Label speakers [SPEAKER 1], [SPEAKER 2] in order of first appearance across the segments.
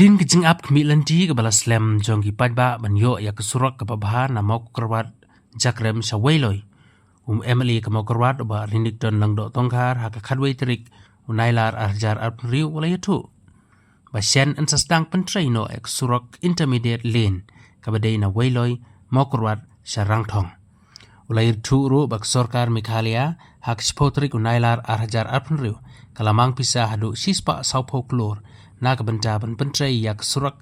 [SPEAKER 1] Badin kejeng ap kemilanti ke balas slam jongki padba banyo ya kesurak ke babha namok kerwat jakrem sawailoy. Emily ke mau kerwat ba rindik don langdo tongkar haka kadway terik unailar arjar riu walayatu. Basyan an sasdang pentraino ek surak intermediate lane kabadai na wailoy mau kerwat sarang tong. Ulayir turu bak sorkar Mikhalia hak spotrik unailar arjar riu kalamang pisah hadu sispa saupo klor na kabentaban pentrai yak surak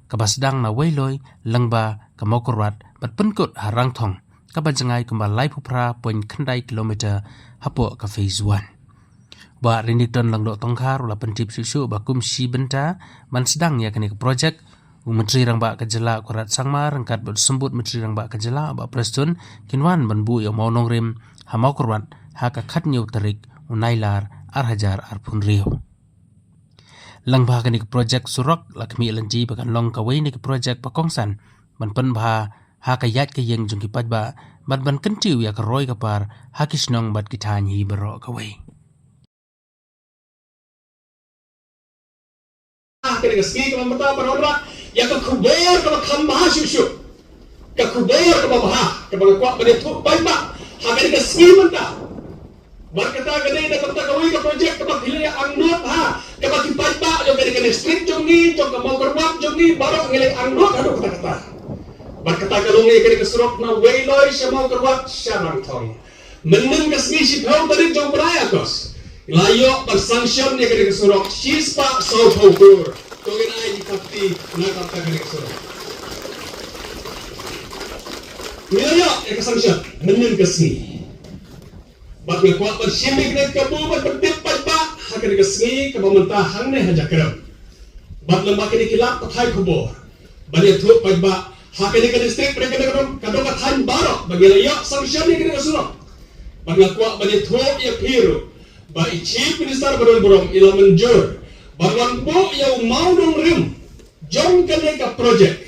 [SPEAKER 1] kabasdang na wailoy langba kamokurwat bat penkut harang thong kabajangai kembal lai pupra poin kendai kilometer hapo ka phase 1 ba rindik don langdo tongkar ula pentip susu ba kumsi benta man sedang ya kini projek menteri rangba kejela kurat sangmar rangkat bersembut menteri rangba kejela ba preston kinwan banbu yang mau nongrim hamau kurwat haka khatnyu tarik unailar arhajar arpun rio langba kini projek surok lakmi lanji bakan long kawai ni projek pakongsan ban pen bha ha kayat ke yeng jungki padba ban kentiu ya keroi kapar hakisnong bat kitani bero kawai
[SPEAKER 2] kini ski kama mata parodra ya ka kuber kama khamma shushu ka kuber kama bha kama kwa bade thu padba ha kini ski mata Barkata kadai na kata kawai ka project kama hilay ang not ha kama kipatba yung kani street jongi jong ka mau kerwat jongi barok ngilay ang not ano kata barkata kalungi kani kasurok na wailoy siya mau kerwat siya rang thong meneng kasmi si phau tadi jong beraya kos layo bersanction ni kani kasurok sispa so phokur to ginay di kapti na kata kani kasurok nilayo sanction meneng kasmi Bat kuat bersimi kena kabu bat berdip padba hakan kesngi ke pemerintahan ne hajakram. Bat lembak ini kilap pathai kubur. Bani thuk padba hakan ke distrik mereka kadang kathan barok bagi layak sanction ni kena kasurok. Bani kuat bani thuk ya piru. Ba chief minister baron borong ila menjur. Barwan bo ya mau dong rim. Jom kene ka project.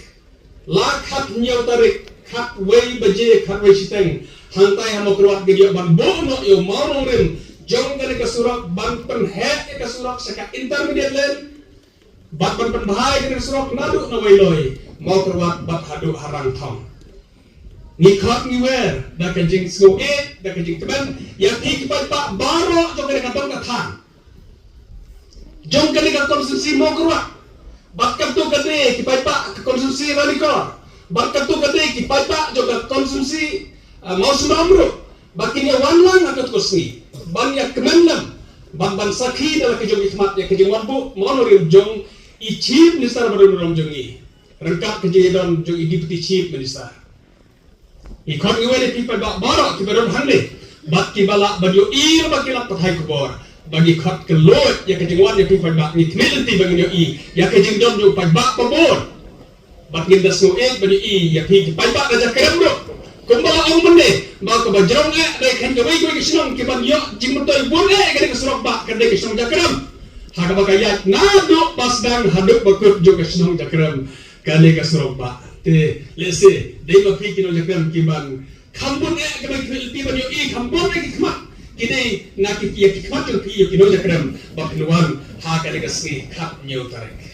[SPEAKER 2] Lakhat nyau tarik khat wei baje khat wei siteng. Hantai hamo keluar dia ban bono yo mau rim jong kali kasurak ban penhet ke kasurak seka intermediate lane bat ban penbahai ke kasurak naduk na wailoy mau keluar bat haduk harang thong ni khot ni wer da kenjing snow da kenjing teban ya tik pat pak baro jong kali katong kathan jong kali ka konsumsi mau keluar bat katu kade ki pak konsumsi radikal bat katu kade ki pak jong konsumsi mau sumamro bakinya wanlang akat kusni ban ya kemenlam ban sakhi dalam kejong ikmat ya kejong wambu monorim jong i chief minister baru jong i rengkap kejong don jong i deputy chief minister i khot ngiwe ni people ba baro ki baron hangle bat ki bala banyo i bakila pathai kubor bagi khot ke lot ya kejong wan ya people ba ni kmelenti bagi i ya kejong don jong pa ba pabor bat nginda so banyo i ya pi pa ba raja keremro kumbala ang mende ba ko ba jarong dai khan ga wai ko kisnong ki ban yo jimtoy bole ga ke surok ba ka dai kisnong jakram ha ba kayat na do pasdang haduk bakut jo kisnong jakram ka le ka surok ba te lese dai ma pi kino jakram ki ban khambun ga ba ki ban yo i khambun ki khma ki dai na ki ki khma jo pi kino jakram ba kinwan ha ka le ka sni khat nyau tarek